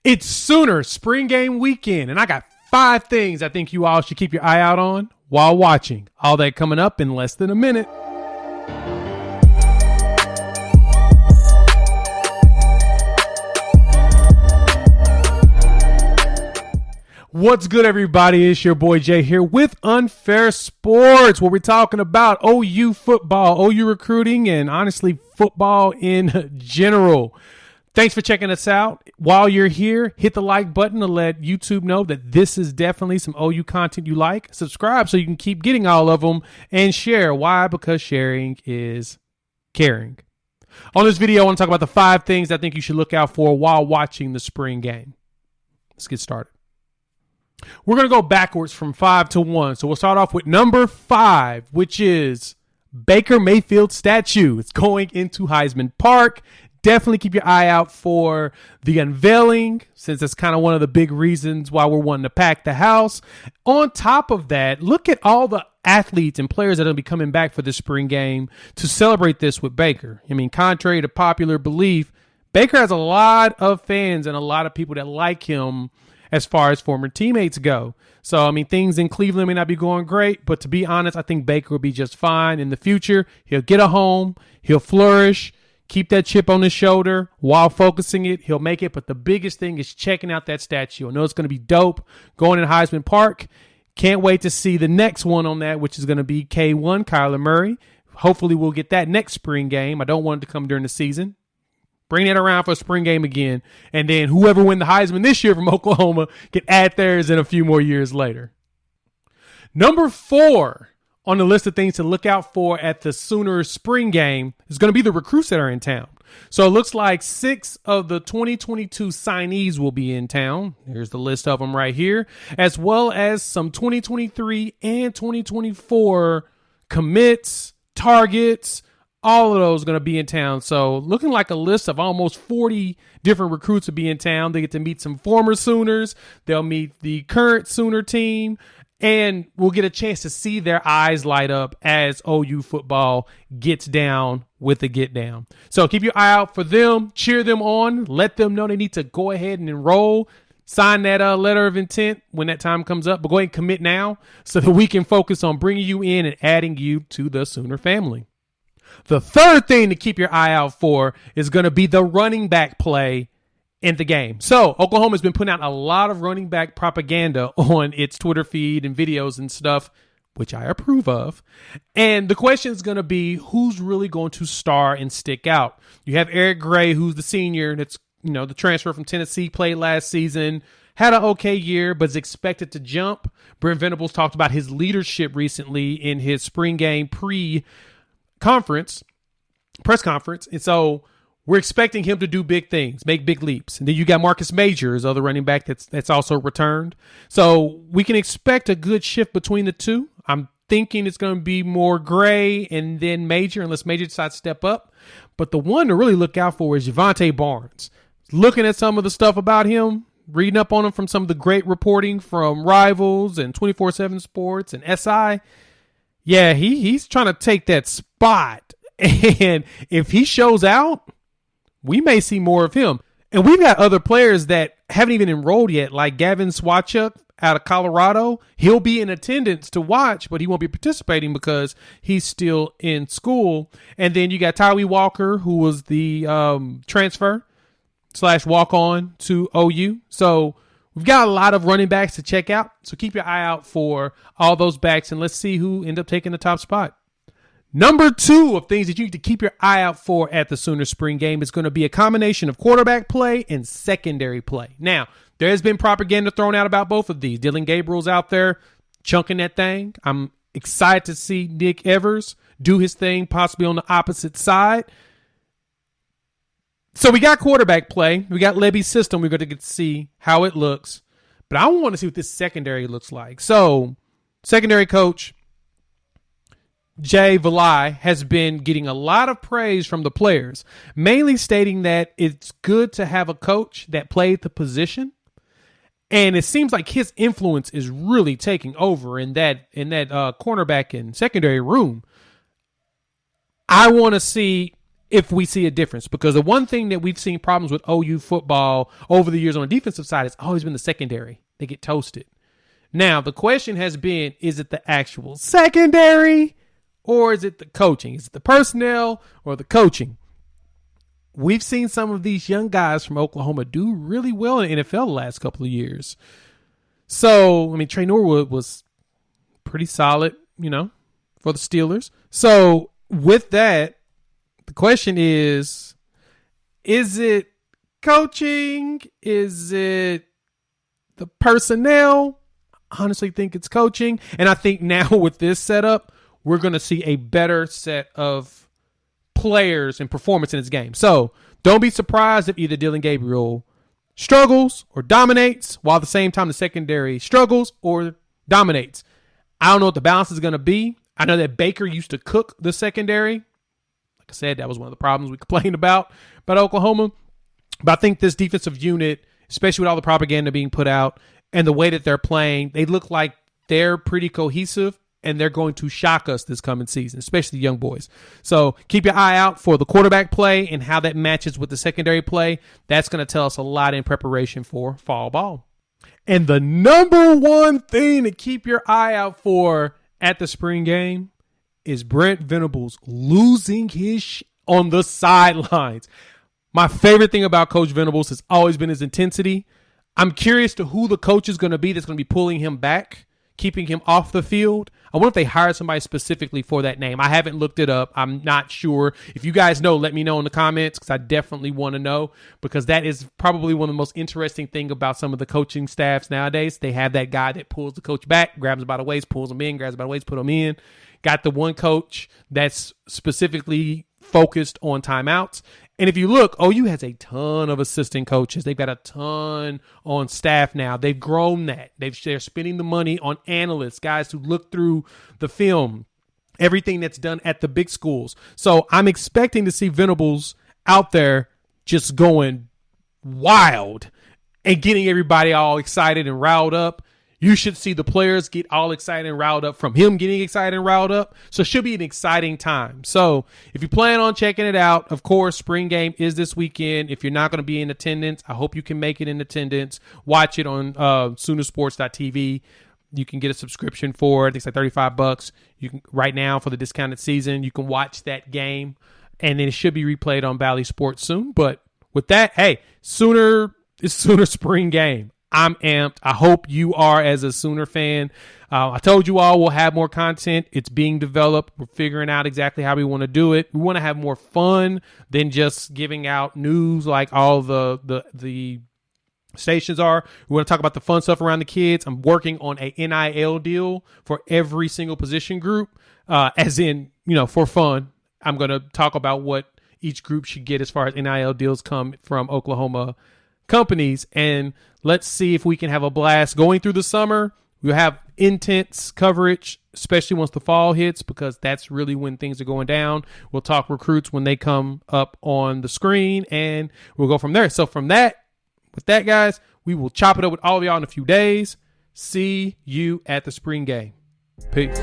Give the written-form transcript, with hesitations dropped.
It's Sooner Spring Game Weekend, and I got 5 things I think you all should keep your eye out on while watching. All that coming up in less than a minute. What's good, everybody? It's your boy Jay here with Unfair Sports, where we're talking about OU football, OU recruiting, and honestly, football in general. Thanks for checking us out. While you're here, hit the like button to let YouTube know that this is definitely some OU content you like. Subscribe so you can keep getting all of them, and share. Why? Because sharing is caring. On this video, I want to talk about the 5 things I think you should look out for while watching the spring game. Let's get started. We're going to go backwards from 5 to 1. So we'll start off with number 5, which is Baker Mayfield statue. It's going into Heisman Park. Definitely keep your eye out for the unveiling, since that's kind of one of the big reasons why we're wanting to pack the house. On top of that, look at all the athletes and players that will be coming back for the spring game to celebrate this with Baker. I mean, contrary to popular belief, Baker has a lot of fans and a lot of people that like him as far as former teammates go. So, I mean, things in Cleveland may not be going great, but to be honest, I think Baker will be just fine in the future. He'll get a home. He'll flourish. Keep that chip on his shoulder while focusing it. He'll make it. But the biggest thing is checking out that statue. I know it's going to be dope going in Heisman Park. Can't wait to see the next one on that, which is going to be K1, Kyler Murray. Hopefully we'll get that next spring game. I don't want it to come during the season. Bring that around for a spring game again. And then whoever win the Heisman this year from Oklahoma can add theirs in a few more years later. Number 4 on the list of things to look out for at the Sooner spring game is going to be the recruits that are in town. So it looks like 6 of the 2022 signees will be in town. Here's the list of them right here, as well as some 2023 and 2024 commits, targets. All of those are going to be in town. So looking like a list of almost 40 different recruits will be in town. They get to meet some former Sooners. They'll meet the current Sooner team. And we'll get a chance to see their eyes light up as OU football gets down with the get down. So keep your eye out for them. Cheer them on. Let them know they need to go ahead and enroll. Sign that letter of intent when that time comes up. But go ahead and commit now so that we can focus on bringing you in and adding you to the Sooner family. The third thing to keep your eye out for is going to be the running back play in the game. So Oklahoma's been putting out a lot of running back propaganda on its Twitter feed and videos and stuff, which I approve of. And the question is going to be, who's really going to star and stick out? You have Eric Gray, who's the senior. That's, the transfer from Tennessee, played last season, had an okay year, but is expected to jump. Brent Venables talked about his leadership recently in his spring game press conference. And so we're expecting him to do big things, make big leaps. And then you got Marcus Major, as other running back that's also returned. So we can expect a good shift between the two. I'm thinking it's going to be more Gray and then Major, unless Major decides to step up. But the one to really look out for is Javonte Barnes. Looking at some of the stuff about him, reading up on him from some of the great reporting from Rivals and 24/7 Sports and SI. Yeah, he's trying to take that spot. And if he shows out, we may see more of him. And we've got other players that haven't even enrolled yet, like Gavin Swachuk out of Colorado. He'll be in attendance to watch, but he won't be participating because he's still in school. And then you got Tyree Walker, who was the transfer / walk-on to OU. So we've got a lot of running backs to check out. So keep your eye out for all those backs, and let's see who end up taking the top spot. Number 2 of things that you need to keep your eye out for at the Sooner spring game is going to be a combination of quarterback play and secondary play. Now, there has been propaganda thrown out about both of these. Dillon Gabriel's out there chunking that thing. I'm excited to see Nick Evers do his thing, possibly on the opposite side. So we got quarterback play. We got Levy's system. We're going to get to see how it looks. But I want to see what this secondary looks like. So, secondary coach Jay Valai has been getting a lot of praise from the players, mainly stating that it's good to have a coach that played the position. And it seems like his influence is really taking over in that cornerback and secondary room. I want to see if we see a difference. Because the one thing that we've seen problems with OU football over the years on the defensive side has always been the secondary. They get toasted. Now, the question has been, is it the actual secondary or is it the coaching? Is it the personnel or the coaching? We've seen some of these young guys from Oklahoma do really well in the NFL the last couple of years. So, I mean, Trey Norwood was pretty solid, for the Steelers. So, with that, the question is it coaching? Is it the personnel? I honestly think it's coaching. And I think now with this setup, we're going to see a better set of players and performance in this game. So don't be surprised if either Dillon Gabriel struggles or dominates, while at the same time the secondary struggles or dominates. I don't know what the balance is going to be. I know that Baker used to cook the secondary. Like I said, that was one of the problems we complained about Oklahoma. But I think this defensive unit, especially with all the propaganda being put out and the way that they're playing, they look like they're pretty cohesive, and they're going to shock us this coming season, especially the young boys. So keep your eye out for the quarterback play and how that matches with the secondary play. That's going to tell us a lot in preparation for fall ball. And the number one thing to keep your eye out for at the spring game is Brent Venables losing his on the sidelines. My favorite thing about Coach Venables has always been his intensity. I'm curious to who the coach is going to be that's going to be pulling him back, keeping him off the field. I wonder if they hired somebody specifically for that name. I haven't looked it up. I'm not sure. If you guys know, let me know in the comments, because I definitely want to know, because that is probably one of the most interesting things about some of the coaching staffs nowadays. They have that guy that pulls the coach back, grabs him by the waist, pulls him in, grabs him by the waist, put him in. Got the one coach that's specifically focused on timeouts. And if you look, OU has a ton of assistant coaches. They've got a ton on staff now. They've grown that. They're spending the money on analysts, guys who look through the film, everything that's done at the big schools. So I'm expecting to see Venables out there just going wild and getting everybody all excited and riled up. You should see the players get all excited and riled up from him getting excited and riled up. So it should be an exciting time. So if you plan on checking it out, of course, spring game is this weekend. If you're not going to be in attendance, I hope you can make it in attendance. Watch it on Soonersports.tv. You can get a subscription for, I think it's like $35. You can right now for the discounted season. You can watch that game, and then it should be replayed on Valley Sports soon. But with that, hey, it's Sooner spring game. I'm amped. I hope you are as a Sooner fan. I told you all we'll have more content. It's being developed. We're figuring out exactly how we want to do it. We want to have more fun than just giving out news like all the stations are. We want to talk about the fun stuff around the kids. I'm working on a NIL deal for every single position group, as in, for fun. I'm going to talk about what each group should get as far as NIL deals come from Oklahoma companies, and let's see if we can have a blast going through the summer. We'll have intense coverage, especially once the fall hits, because that's really when things are going down. We'll talk recruits when they come up on the screen, and we'll go from there. So with that, guys, we will chop it up with all of y'all in a few days. See you at the spring game. Peace.